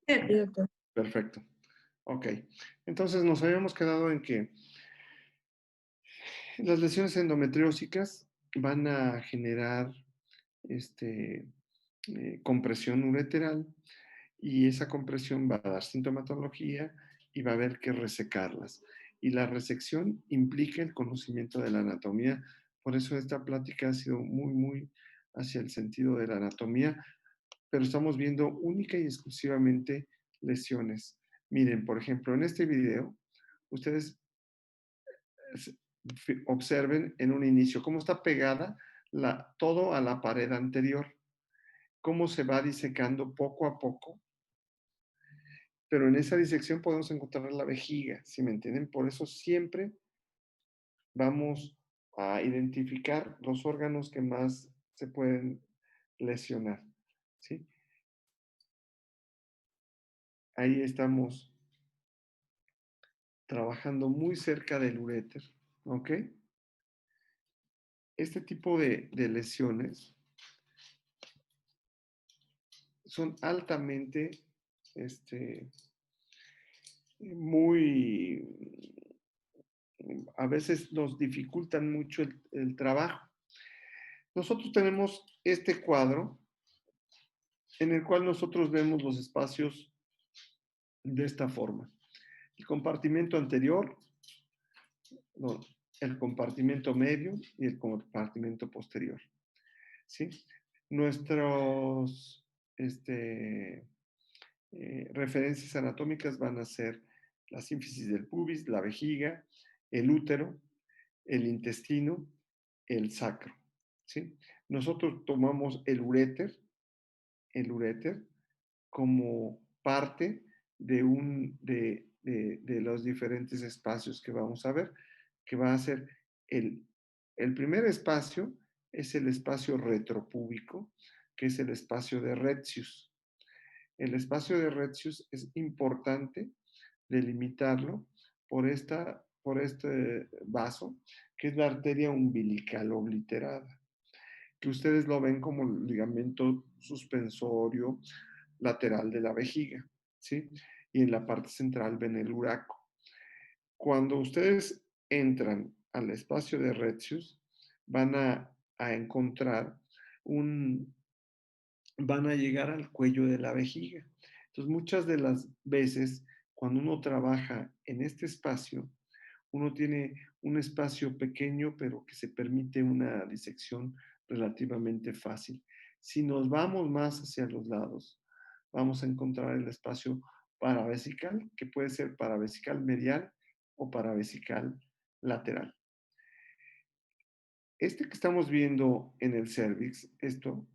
Sí, doctor. Perfecto. Ok. Entonces nos habíamos quedado en que las lesiones endometriósicas van a generar este, compresión ureteral y esa compresión va a dar sintomatología y va a haber que resecarlas. Y la resección implica el conocimiento de la anatomía. Por eso esta plática ha sido muy hacia el sentido de la anatomía, pero estamos viendo única y exclusivamente lesiones. Miren, por ejemplo, en este video, ustedes observen en un inicio cómo está pegada todo a la pared anterior, cómo se va disecando poco a poco, pero en esa disección podemos encontrar la vejiga, ¿sí me entienden? Por eso siempre vamos a identificar los órganos que más se pueden lesionar, ¿sí? Ahí estamos trabajando muy cerca del uréter, ¿ok? Este tipo de lesiones son altamente, este, muy, a veces nos dificultan mucho el trabajo. Nosotros tenemos este cuadro en el cual nosotros vemos los espacios de esta forma. El compartimento anterior, no, el compartimento medio y el compartimento posterior. ¿Sí? Nuestros referencias anatómicas van a ser la sínfisis del pubis, la vejiga, el útero, el intestino, el sacro. ¿Sí? Nosotros tomamos el uréter como parte de los diferentes espacios que vamos a ver, que va a ser el primer espacio es el espacio retropúbico, que es el espacio de Retzius. El espacio de Retzius es importante delimitarlo por este vaso, que es la arteria umbilical obliterada, que ustedes lo ven como el ligamento suspensorio lateral de la vejiga, ¿sí? Y en la parte central ven el uraco. Cuando ustedes entran al espacio de Retzius, van a encontrar van a llegar al cuello de la vejiga. Entonces, muchas de las veces, cuando uno trabaja en este espacio, uno tiene un espacio pequeño, pero que se permite una disección relativamente fácil. Si nos vamos más hacia los lados, vamos a encontrar el espacio paravesical, que puede ser paravesical medial o paravesical lateral. Este que estamos viendo en el cervix, esto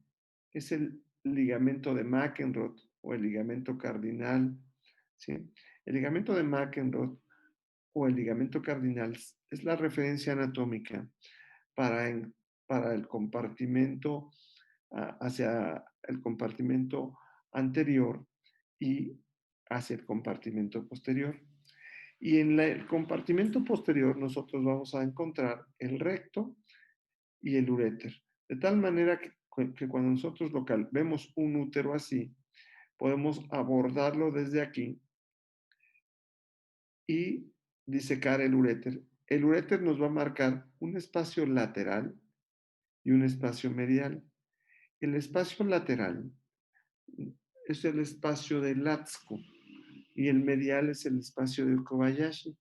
es el ligamento de McEnroth o el ligamento cardinal, ¿sí? El ligamento de McEnroth o el ligamento cardinal es la referencia anatómica para, para el compartimento hacia el compartimento anterior y hacia el compartimento posterior. Y en el compartimento posterior nosotros vamos a encontrar el recto y el uréter. De tal manera que cuando nosotros vemos un útero así, podemos abordarlo desde aquí y disecar el uréter. El uréter nos va a marcar un espacio lateral y un espacio medial. El espacio lateral es el espacio de Latsko y el medial es el espacio de Kobayashi.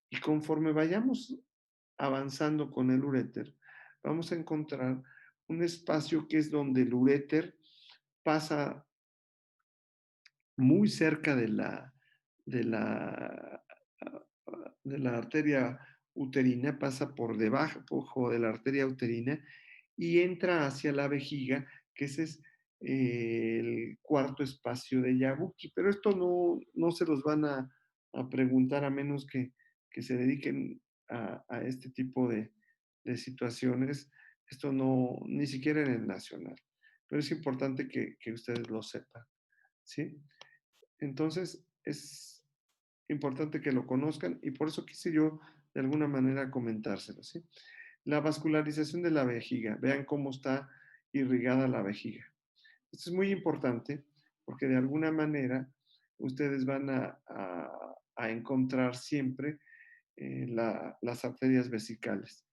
Y conforme vayamos avanzando con el uréter, vamos a encontrar un espacio que es donde el uréter pasa muy cerca de la, de la arteria uterina, pasa por debajo de la arteria uterina y entra hacia la vejiga, que ese es el cuarto espacio de Yabuki. Pero esto no se los van a preguntar a menos que se dediquen a este tipo de situaciones. Esto no, ni siquiera en el nacional. Pero es importante que ustedes lo sepan, ¿sí? Entonces, es importante que lo conozcan y por eso quise yo de alguna manera comentárselo, ¿sí? La vascularización de la vejiga, vean cómo está irrigada la vejiga. Esto es muy importante porque de alguna manera ustedes van a encontrar siempre las arterias vesicales.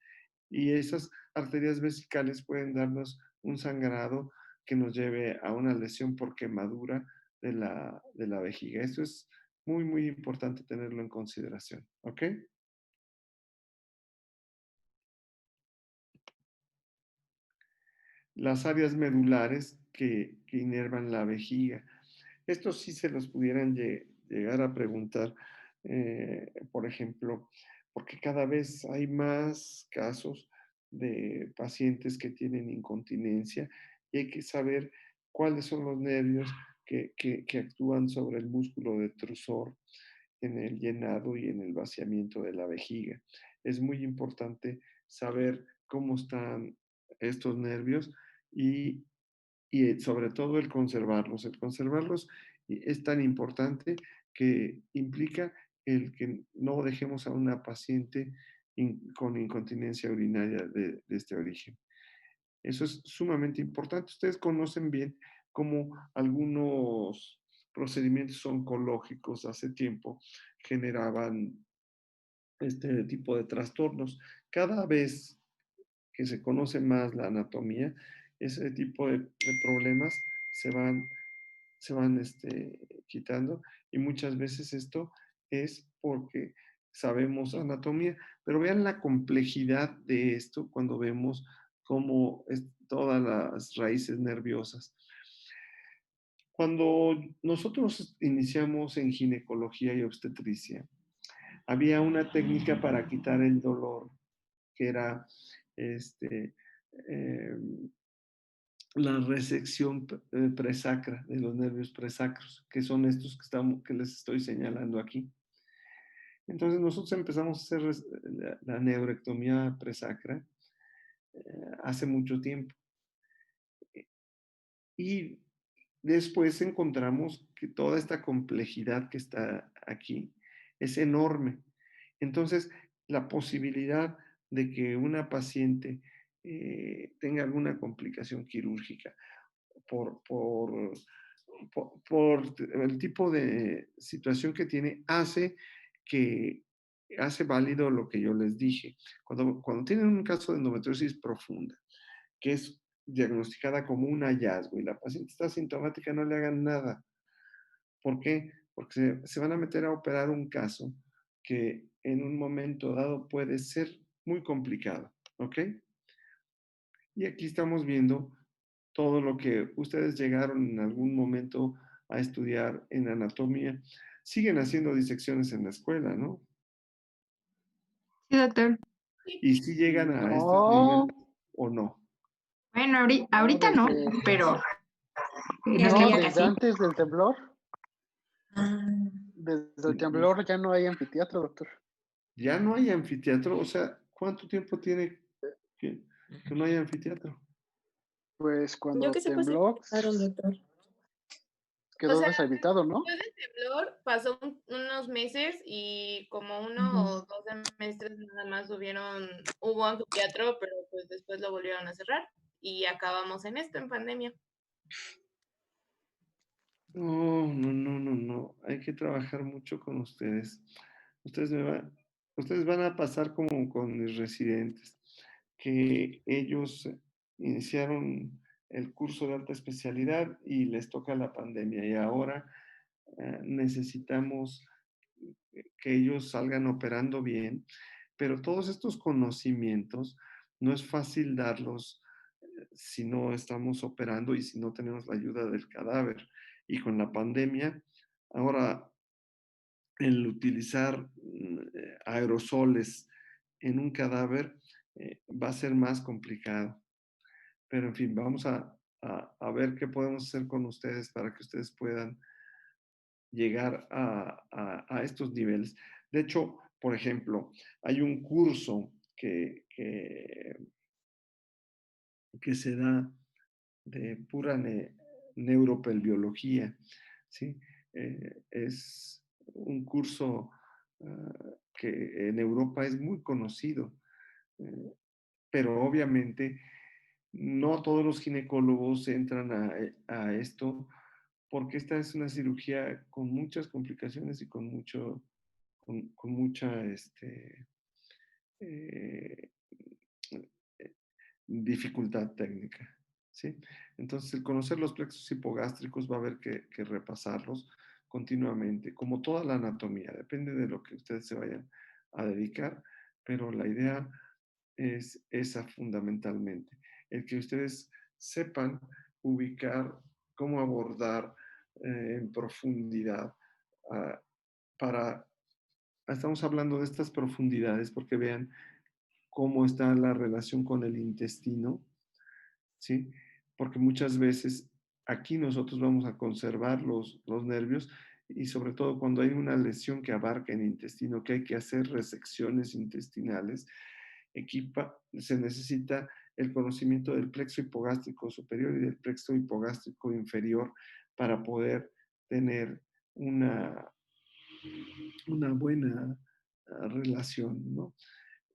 Y esas arterias vesicales pueden darnos un sangrado que nos lleve a una lesión por quemadura de la vejiga. Eso es muy, muy importante tenerlo en consideración. ¿Ok? Las áreas medulares que inervan la vejiga. Estos sí se los pudieran llegar a preguntar, por ejemplo, porque cada vez hay más casos de pacientes que tienen incontinencia y hay que saber cuáles son los nervios que actúan sobre el músculo detrusor en el llenado y en el vaciamiento de la vejiga. Es muy importante saber cómo están estos nervios y, y sobre todo el conservarlos. El conservarlos es tan importante que implica el que no dejemos a una paciente con incontinencia urinaria de este origen. Eso es sumamente importante. Ustedes conocen bien cómo algunos procedimientos oncológicos hace tiempo generaban este tipo de trastornos. Cada vez que se conoce más la anatomía, ese tipo de problemas se van, se van quitando y muchas veces esto es porque sabemos anatomía, pero vean la complejidad de esto cuando vemos cómo es todas las raíces nerviosas. Cuando nosotros iniciamos en ginecología y obstetricia, había una técnica para quitar el dolor, que era este, eh, la resección presacra de los nervios presacros, que son estos que les estoy señalando aquí. Entonces nosotros empezamos a hacer la neurectomía presacra hace mucho tiempo. Y después encontramos que toda esta complejidad que está aquí es enorme. Entonces, la posibilidad de que una paciente tenga alguna complicación quirúrgica por, por, por el tipo de situación que tiene que hace válido lo que yo les dije. Cuando tienen un caso de endometriosis profunda, que es diagnosticada como un hallazgo y la paciente está asintomática, no le hagan nada. ¿Por qué? Porque se van a meter a operar un caso que en un momento dado puede ser muy complicado, ¿ok? Y aquí estamos viendo todo lo que ustedes llegaron en algún momento a estudiar en anatomía. Siguen haciendo disecciones en la escuela, ¿no? Sí, doctor. Y si llegan a estos niveles No, o no. Bueno, no, ahorita no, pero en esta no, época desde sí. antes del temblor, Ah, desde el temblor ya no hay anfiteatro, doctor. Ya no hay anfiteatro, o sea, ¿cuánto tiempo tiene que no hay anfiteatro? Pues yo cuando que sepa, se tembló, quitaron, doctor. O quedó sea, deshabilitado, ¿no? después del temblor pasó unos meses y como Ujú. 2 semestres nada más hubo anfiteatro, pero pues después lo volvieron a cerrar y acabamos en esto, en pandemia. No, no, no, no, no. Hay que trabajar mucho con ustedes. Ustedes, ustedes van a pasar como con mis residentes, que ellos iniciaron el curso de alta especialidad y les toca la pandemia y ahora necesitamos que ellos salgan operando bien, pero todos estos conocimientos no es fácil darlos si no estamos operando y si no tenemos la ayuda del cadáver. Y con la pandemia, ahora el utilizar aerosoles en un cadáver va a ser más complicado. Pero en fin, vamos a ver qué podemos hacer con ustedes para que ustedes puedan llegar a estos niveles. De hecho, por ejemplo, hay un curso que se da de pura neuropelviología, ¿sí? Es un curso que en Europa es muy conocido, eh, pero obviamente no todos los ginecólogos entran a esto porque esta es una cirugía con muchas complicaciones y con mucha eh, dificultad técnica. ¿Sí? Entonces, el conocer los plexos hipogástricos va a haber que repasarlos continuamente, como toda la anatomía, depende de lo que ustedes se vayan a dedicar, pero la idea es esa fundamentalmente, el que ustedes sepan ubicar cómo abordar en profundidad ah, estamos hablando de estas profundidades porque vean cómo está la relación con el intestino, ¿sí? Porque muchas veces aquí nosotros vamos a conservar los nervios y sobre todo cuando hay una lesión que abarca el intestino, que hay que hacer resecciones intestinales, se necesita el conocimiento del plexo hipogástrico superior y del plexo hipogástrico inferior para poder tener una buena relación, ¿no?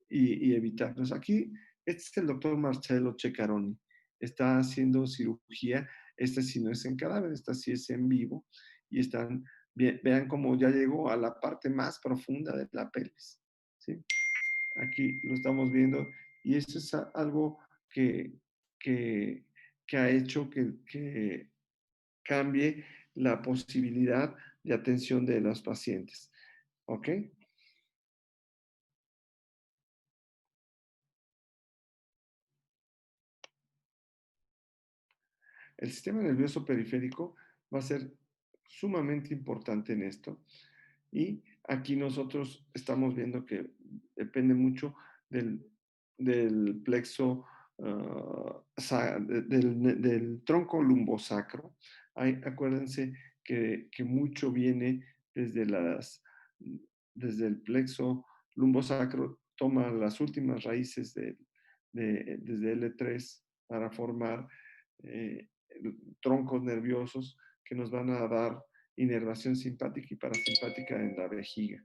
Y evitarlos. Aquí, este es el doctor Marcello Ceccaroni. Está haciendo cirugía. Este sí no es en cadáver, esta sí es en vivo. Y vean cómo ya llegó a la parte más profunda de la pelvis. ¿Sí? Aquí lo estamos viendo. Y esto es algo que, que, que ha hecho que cambie la posibilidad de atención de los pacientes. ¿Ok? El sistema nervioso periférico va a ser sumamente importante en esto. Y aquí nosotros estamos viendo que depende mucho del plexo, del tronco lumbosacro. Acuérdense que mucho viene desde el plexo lumbosacro, toma las últimas raíces desde L3 para formar troncos nerviosos que nos van a dar inervación simpática y parasimpática en la vejiga.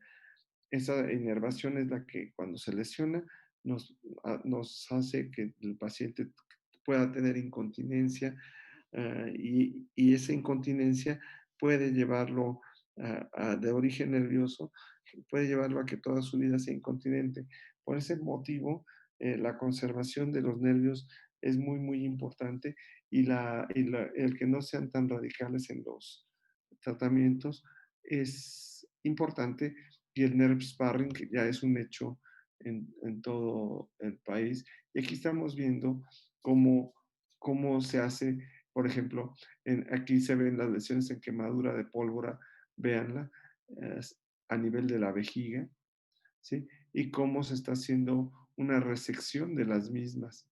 Esa inervación es la que cuando se lesiona nos hace que el paciente pueda tener incontinencia y esa incontinencia puede llevarlo de origen nervioso, puede llevarlo a que toda su vida sea incontinente. Por ese motivo, la conservación de los nervios es muy, muy importante y el que no sean tan radicales en los tratamientos es importante y el nerve sparring que ya es un hecho en todo el país. Y aquí estamos viendo cómo se hace, por ejemplo, aquí se ven las lesiones en quemadura de pólvora, véanla, a nivel de la vejiga, ¿sí? Y cómo se está haciendo una resección de las mismas,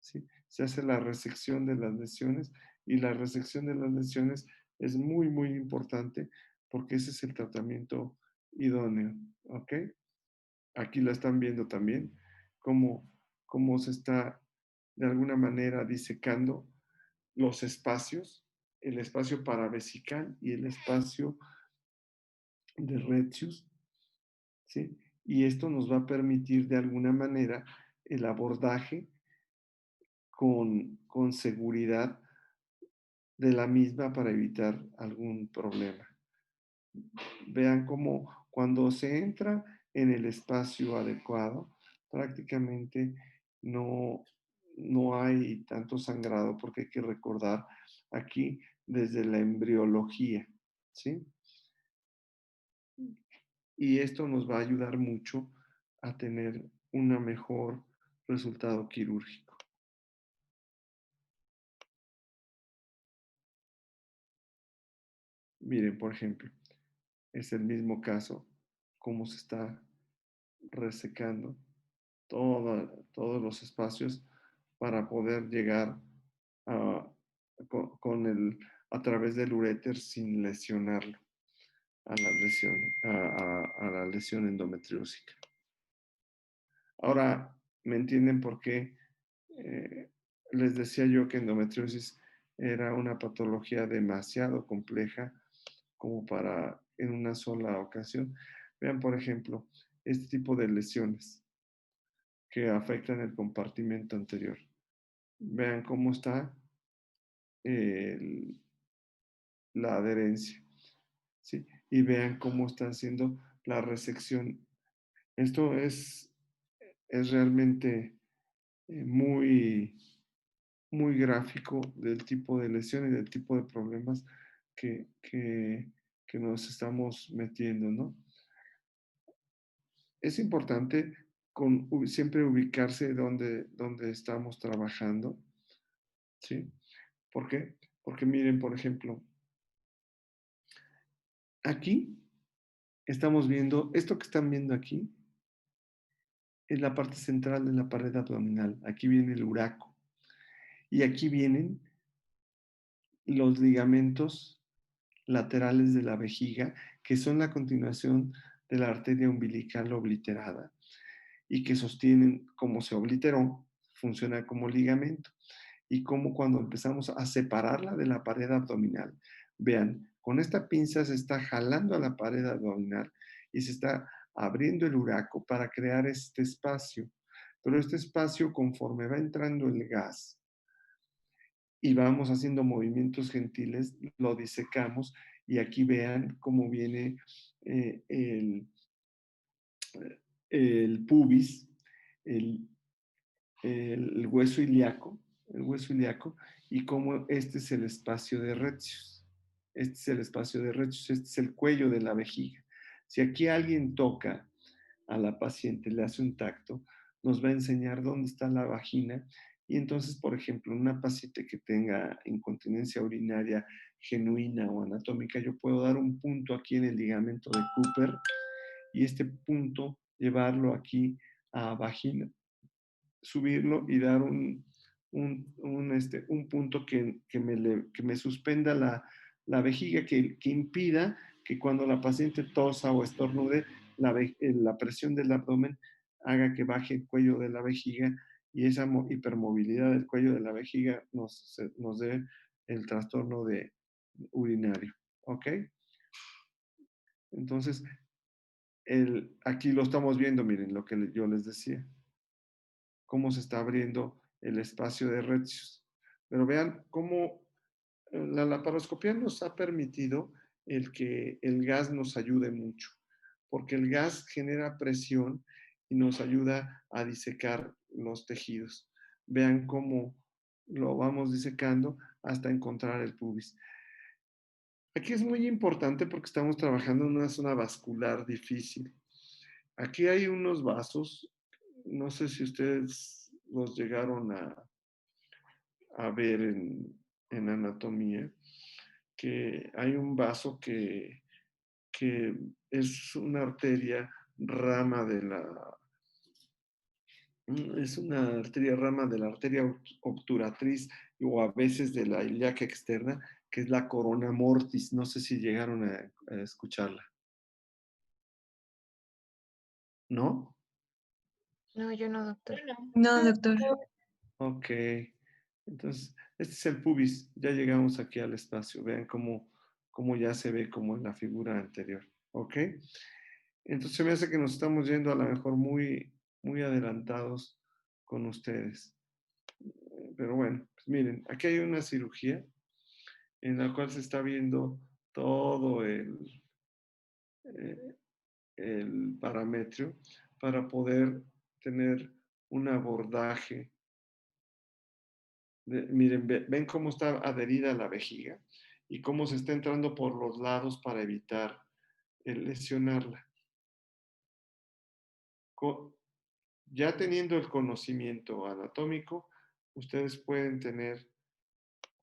¿sí? Se hace la resección de las lesiones y la resección de las lesiones es muy, muy importante porque ese es el tratamiento idóneo, ¿ok? Aquí la están viendo también, cómo se está de alguna manera disecando los espacios, el espacio paravesical y el espacio de Retzius, ¿sí? Y esto nos va a permitir de alguna manera el abordaje con seguridad de la misma para evitar algún problema. Vean cómo cuando se entra en el espacio adecuado, prácticamente no hay tanto sangrado porque hay que recordar aquí desde la embriología, ¿sí? Y esto nos va a ayudar mucho a tener un mejor resultado quirúrgico. Miren, por ejemplo, es el mismo caso, cómo se está resecando todos los espacios para poder llegar a, a través del uréter sin lesionarlo a la lesión endometriósica. Ahora, ¿me entienden por qué les decía yo que endometriosis era una patología demasiado compleja como para en una sola ocasión? Vean, por ejemplo, este tipo de lesiones que afectan el compartimento anterior. Vean cómo está la adherencia, ¿sí? Y vean cómo está haciendo la resección. Esto es realmente muy, muy gráfico del tipo de lesión y del tipo de problemas que nos estamos metiendo, ¿no? Es importante siempre ubicarse donde estamos trabajando, ¿sí? ¿Por qué? Porque miren, por ejemplo, aquí estamos viendo, esto que están viendo aquí, es la parte central de la pared abdominal. Aquí viene el uraco. Y aquí vienen los ligamentos laterales de la vejiga, que son la continuación de la arteria umbilical obliterada y que sostienen, como se obliteró, funciona como ligamento. Y como cuando empezamos a separarla de la pared abdominal, vean, con esta pinza se está jalando a la pared abdominal y se está abriendo el uraco para crear este espacio. Pero este espacio, conforme va entrando el gas y vamos haciendo movimientos gentiles, lo disecamos y aquí vean cómo viene el pubis, el, el hueso ilíaco, y cómo este es el espacio de retios. Este es el espacio de retios, este es el cuello de la vejiga. Si aquí alguien toca a la paciente, le hace un tacto, nos va a enseñar dónde está la vagina. Y entonces, por ejemplo, una paciente que tenga incontinencia urinaria genuina o anatómica, yo puedo dar un punto aquí en el ligamento de Cooper y este punto llevarlo aquí a vagina, subirlo y dar un punto que me suspenda la vejiga, que impida que cuando la paciente tosa o estornude, la presión del abdomen haga que baje el cuello de la vejiga y esa hipermovilidad del cuello de la vejiga nos dé el trastorno urinario. ¿Ok? Entonces, aquí lo estamos viendo, miren lo que yo les decía, cómo se está abriendo el espacio de retios. Pero vean cómo la laparoscopía nos ha permitido el que el gas nos ayude mucho, porque el gas genera presión y nos ayuda a disecar los tejidos. Vean cómo lo vamos disecando hasta encontrar el pubis. Aquí es muy importante porque estamos trabajando en una zona vascular difícil. Aquí hay unos vasos, no sé si ustedes los llegaron a ver en anatomía, que hay un vaso que es una arteria rama de la, es una arteria rama de la arteria obturatriz o a veces de la ilíaca externa, que es la corona mortis. No sé si llegaron a escucharla. ¿No? No, yo no, doctor. Bueno, No, doctor. Ok. Entonces, este es el pubis. Ya llegamos aquí al espacio. Vean cómo ya se ve como en la figura anterior. ¿Ok? Entonces me hace que nos estamos yendo a lo mejor muy, muy adelantados con ustedes. Pero bueno, pues miren, aquí hay una cirugía en la cual se está viendo todo el parametrio para poder tener un abordaje. Miren, ven cómo está adherida la vejiga y cómo se está entrando por los lados para evitar lesionarla. Ya teniendo el conocimiento anatómico, ustedes pueden tener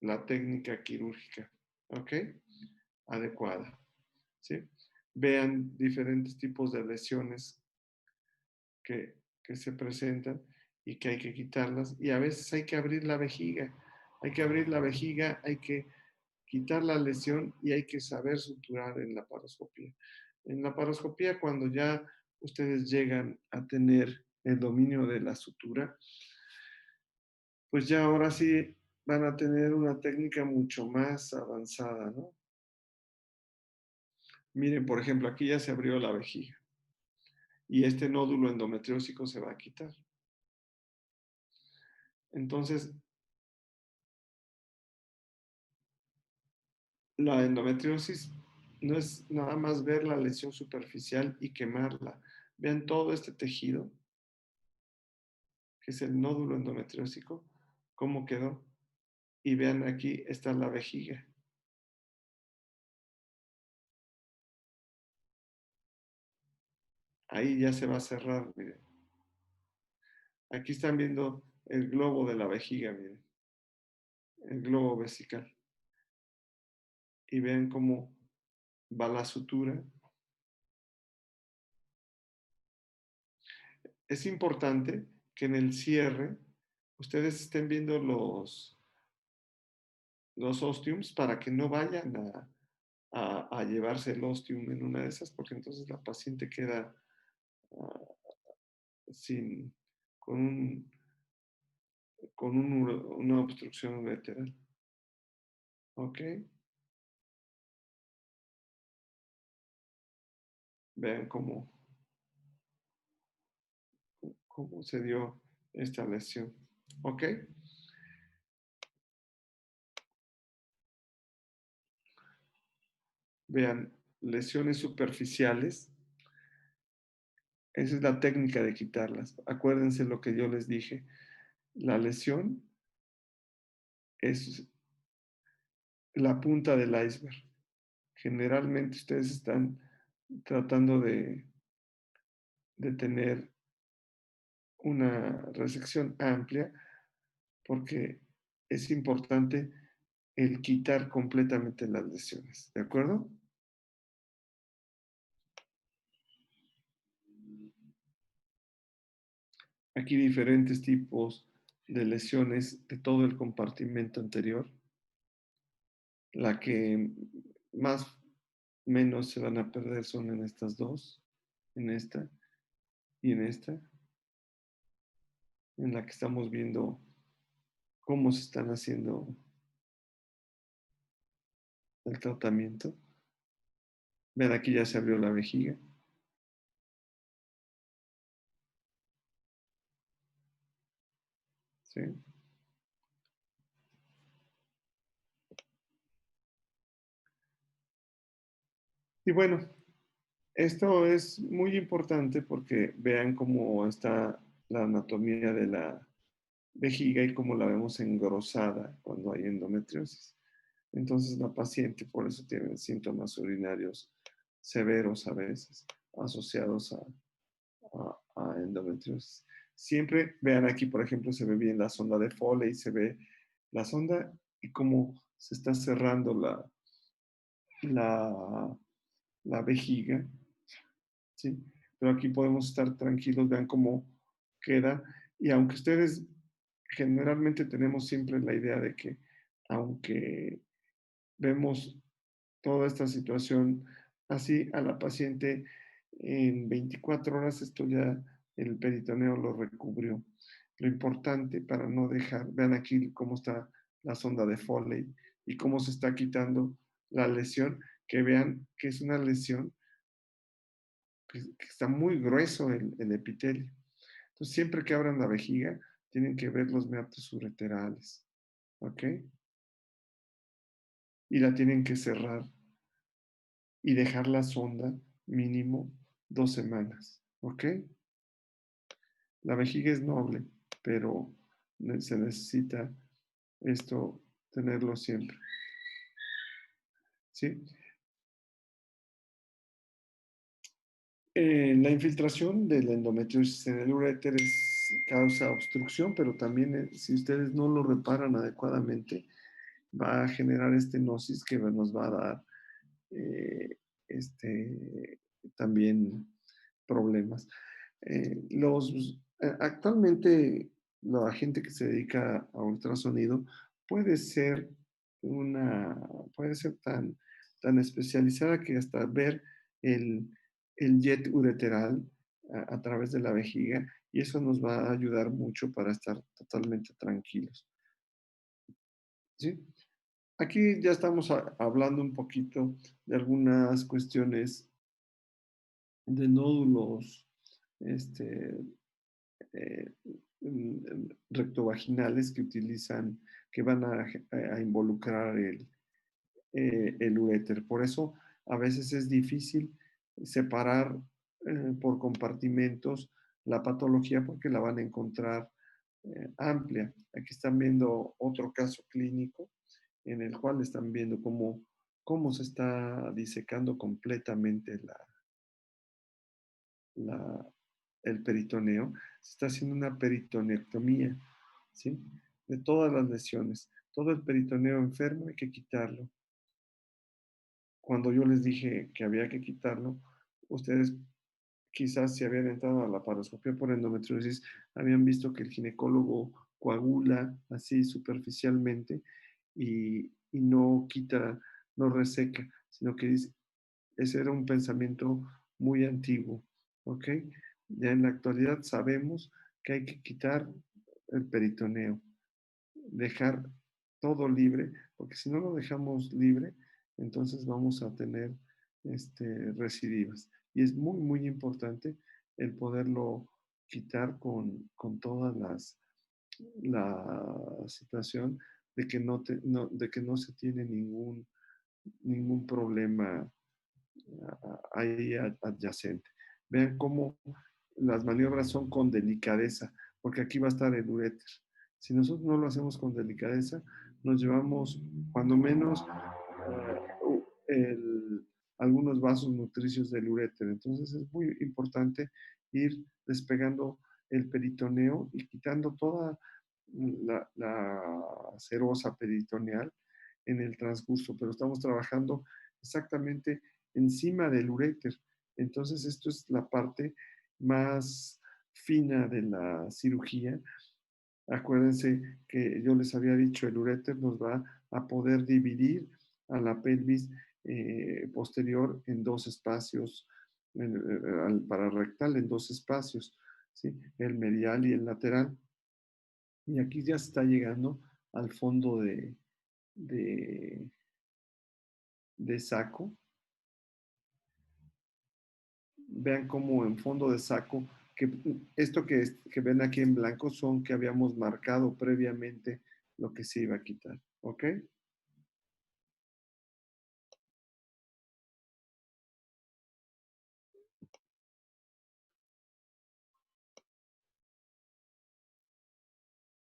la técnica quirúrgica, ¿ok? Adecuada, ¿sí? Vean diferentes tipos de lesiones que se presentan y que hay que quitarlas. Y a veces hay que abrir la vejiga. Hay que abrir la vejiga, hay que quitar la lesión y hay que saber suturar en la paroscopía. En la paroscopía, cuando ya ustedes llegan a tener el dominio de la sutura, pues ya ahora sí van a tener una técnica mucho más avanzada, ¿no? Miren, por ejemplo, aquí ya se abrió la vejiga y este nódulo endometriósico se va a quitar. Entonces, La endometriosis no es nada más ver la lesión superficial y quemarla. Vean todo este tejido, que es el nódulo endometriósico, cómo quedó. Y vean aquí está la vejiga. Ahí ya se va a cerrar, miren. Aquí están viendo el globo de la vejiga, miren. El globo vesical. Y vean cómo va la sutura. Es importante que en el cierre ustedes estén viendo los ostiums para que no vayan a llevarse el ostium en una de esas, porque entonces la paciente queda sin, con, una obstrucción ureteral. ¿Ok? Vean cómo se dio esta lesión. ¿Ok? Vean, lesiones superficiales. Esa es la técnica de quitarlas. Acuérdense lo que yo les dije. La lesión es la punta del iceberg. Generalmente ustedes están tratando de tener una resección amplia porque es importante el quitar completamente las lesiones. ¿De acuerdo? Aquí diferentes tipos de lesiones de todo el compartimento anterior. La que más menos se van a perder son en estas dos, en esta y en esta, en la que estamos viendo cómo se están haciendo el tratamiento. Ven, aquí ya se abrió la vejiga. ¿Sí? Y bueno, esto es muy importante porque vean cómo está la anatomía de la vejiga y cómo la vemos engrosada cuando hay endometriosis. Entonces la paciente por eso tiene síntomas urinarios severos a veces asociados a endometriosis. Siempre vean aquí, por ejemplo, se ve bien la sonda de Foley, se ve la sonda y cómo se está cerrando la, la vejiga, ¿sí? Pero aquí podemos estar tranquilos, vean cómo queda. Y aunque ustedes generalmente tenemos siempre la idea de que aunque vemos toda esta situación así a la paciente en 24 horas, esto ya el peritoneo lo recubrió. Lo importante para no dejar, vean aquí cómo está la sonda de Foley y cómo se está quitando la lesión, que vean que es una lesión que está muy grueso el epitelio. Entonces, siempre que abran la vejiga, tienen que ver los meatos ureterales, ¿ok? Y la tienen que cerrar y dejar la sonda mínimo 2 semanas, ¿ok? La vejiga es noble, pero se necesita esto tenerlo siempre, ¿sí? La infiltración del endometriosis en el uréter causa obstrucción, pero también si ustedes no lo reparan adecuadamente, va a generar estenosis que nos va a dar también problemas. Actualmente la gente que se dedica a ultrasonido puede ser puede ser tan especializada que hasta ver el, el jet ureteral a través de la vejiga y eso nos va a ayudar mucho para estar totalmente tranquilos. ¿Sí? Aquí ya estamos hablando un poquito de algunas cuestiones de nódulos eh, rectovaginales que utilizan, que van a involucrar el uréter. Por eso a veces es difícil separar por compartimentos la patología porque la van a encontrar amplia. Aquí están viendo otro caso clínico en el cual están viendo cómo se está disecando completamente el peritoneo. Se está haciendo una peritonectomía, ¿sí? De todas las lesiones. Todo el peritoneo enfermo hay que quitarlo. Cuando yo les dije que había que quitarlo, ustedes quizás si habían entrado a la paroscopía por endometriosis, habían visto que el ginecólogo coagula así superficialmente y no quita, no reseca, sino que dice, ese era un pensamiento muy antiguo, ¿ok? Ya en la actualidad sabemos que hay que quitar el peritoneo, dejar todo libre, porque si no lo dejamos libre, entonces vamos a tener recidivas. Y es muy, muy importante el poderlo quitar con todas la situación de que de que no se tiene ningún problema ahí adyacente. Vean cómo las maniobras son con delicadeza, porque aquí va a estar el uréter. Si nosotros no lo hacemos con delicadeza, nos llevamos cuando menos algunos vasos nutricios del uréter. Entonces es muy importante ir despegando el peritoneo y quitando toda la serosa peritoneal en el transcurso, pero estamos trabajando exactamente encima del uréter. Entonces esto es la parte más fina de la cirugía. Acuérdense que yo les había dicho, el uréter nos va a poder dividir a la pelvis posterior en dos espacios, pararrectal en dos espacios, ¿sí? El medial y el lateral. Y aquí ya se está llegando al fondo de saco. Vean cómo en fondo de saco, que esto que ven aquí en blanco son que habíamos marcado previamente lo que se iba a quitar, ¿ok?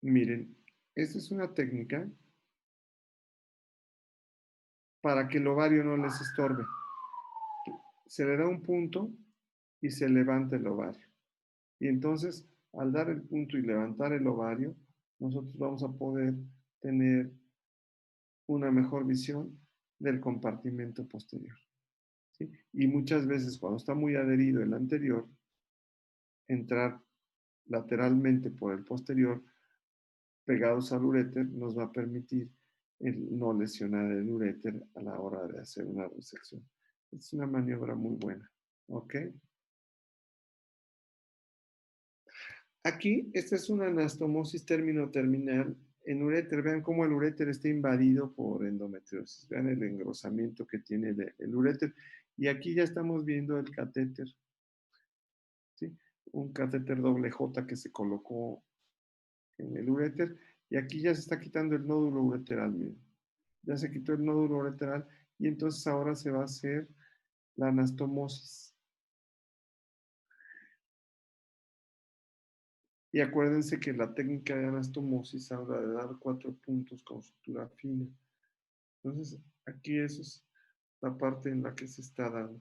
Miren, esta es una técnica para que el ovario no les estorbe. Se le da un punto y se levanta el ovario. Y entonces, al dar el punto y levantar el ovario, nosotros vamos a poder tener una mejor visión del compartimento posterior, ¿sí? Y muchas veces cuando está muy adherido el anterior, entrar lateralmente por el posterior, pegados al uréter, nos va a permitir no lesionar el uréter a la hora de hacer una resección. Es una maniobra muy buena, ¿ok? Aquí, esta es una anastomosis término-terminal en uréter. Vean cómo el uréter está invadido por endometriosis. Vean el engrosamiento que tiene el uréter. Y aquí ya estamos viendo el catéter, ¿sí? Un catéter doble J que se colocó en el uréter. Y aquí ya se está quitando el nódulo ureteral, miren. Ya se quitó el nódulo ureteral y entonces ahora se va a hacer la anastomosis. Y acuérdense que la técnica de anastomosis habla de dar 4 puntos con sutura fina. Entonces, aquí eso es la parte en la que se está dando.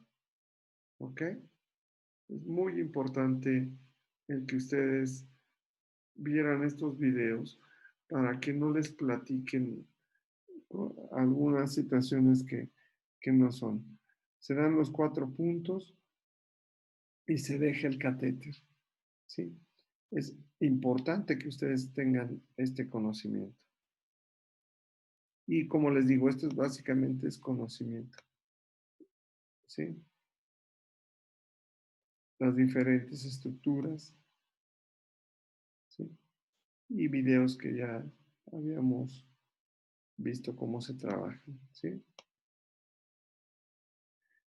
¿Ok? Es muy importante el que ustedes vieran estos videos para que no les platiquen algunas situaciones que no son. Se dan los 4 puntos y se deja el catéter. ¿Sí? Es importante que ustedes tengan este conocimiento. Y como les digo, esto básicamente es conocimiento. ¿Sí? Las diferentes estructuras. ¿Sí? Y videos que ya habíamos visto cómo se trabajan. ¿Sí?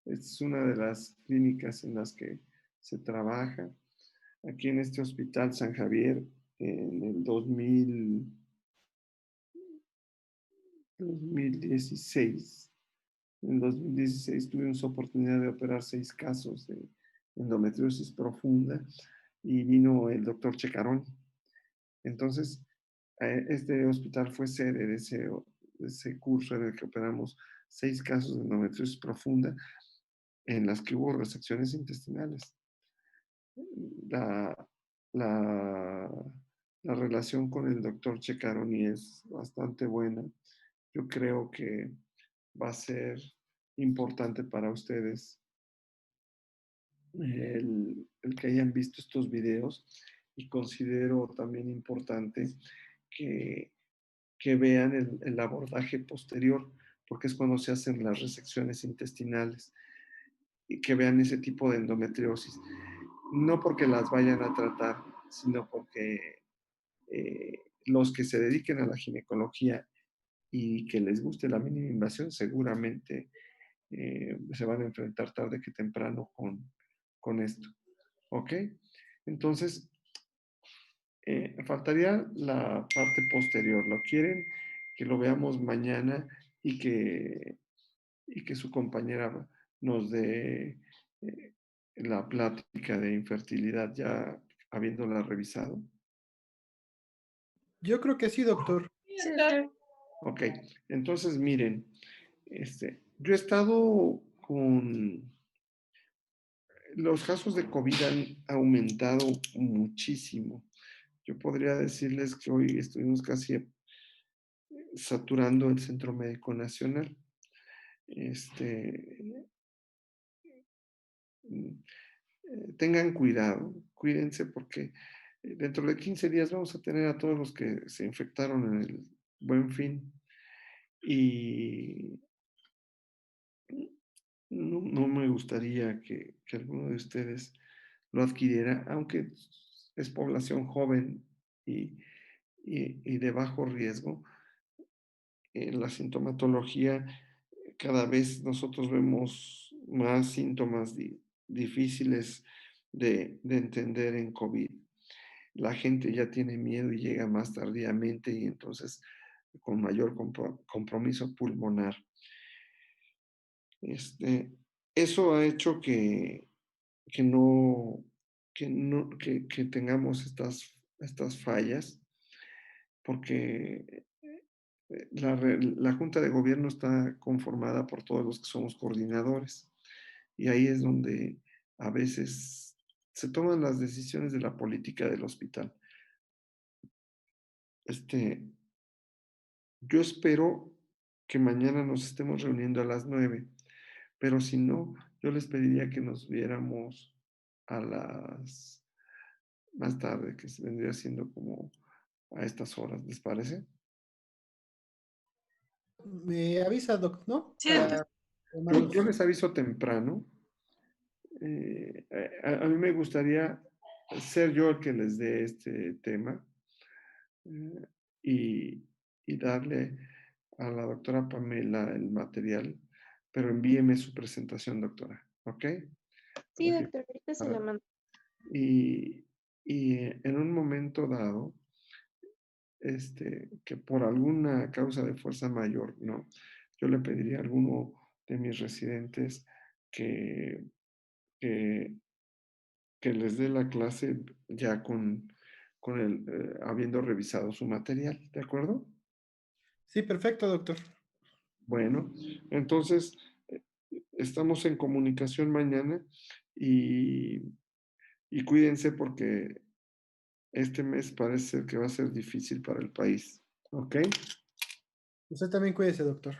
Esta es una de las clínicas en las que se trabaja. Aquí en este hospital San Javier, en el 2016, En 2016 tuvimos oportunidad de operar 6 casos de endometriosis profunda y vino el doctor Checarón. Entonces, este hospital fue sede de ese curso en el que operamos 6 casos de endometriosis profunda en las que hubo resecciones intestinales. La, la, la relación con el doctor Checaroni es bastante buena. Yo creo que va a ser importante para ustedes el que hayan visto estos videos y considero también importante que, que vean el abordaje posterior, porque es cuando se hacen las resecciones intestinales y que vean ese tipo de endometriosis. No porque las vayan a tratar, sino porque los que se dediquen a la ginecología y que les guste la mínima invasión, seguramente se van a enfrentar tarde que temprano con esto. ¿Ok? Entonces, faltaría la parte posterior. ¿Lo quieren? Que lo veamos mañana y que su compañera nos dé la plática de infertilidad ya habiéndola revisado. Yo creo que sí, doctor. Sí, doctor. Ok, entonces miren, yo he estado con los casos de COVID han aumentado muchísimo. Yo podría decirles que hoy estuvimos casi saturando el Centro Médico Nacional. Tengan cuidado, cuídense porque dentro de 15 días vamos a tener a todos los que se infectaron en el Buen Fin y no me gustaría que alguno de ustedes lo adquiriera, aunque es población joven y de bajo riesgo. En la sintomatología, cada vez nosotros vemos más síntomas difíciles de entender en COVID. La gente ya tiene miedo y llega más tardíamente y entonces con mayor compromiso pulmonar. Eso ha hecho que tengamos estas fallas, porque la Junta de Gobierno está conformada por todos los que somos coordinadores y ahí es donde a veces se toman las decisiones de la política del hospital. Yo espero que mañana nos estemos reuniendo a las 9, pero si no, yo les pediría que nos viéramos a las más tarde, que se vendría siendo como a estas horas, ¿les parece? Me avisa, doc, ¿no? Sí, doctor. Yo les aviso temprano. A mí me gustaría ser yo el que les dé este tema y darle a la doctora Pamela el material, pero envíeme su presentación, doctora, ¿ok? Sí, Para que- doctor, ahorita se para- la mando. y en un momento dado, que por alguna causa de fuerza mayor, ¿no? Yo le pediría a alguno de mis residentes que, que, que les dé la clase ya habiendo revisado su material, ¿de acuerdo? Sí, perfecto, doctor. Bueno, entonces eh, estamos en comunicación mañana y, y cuídense porque este mes parece ser que va a ser difícil para el país, ¿ok? Usted también cuídese, doctor.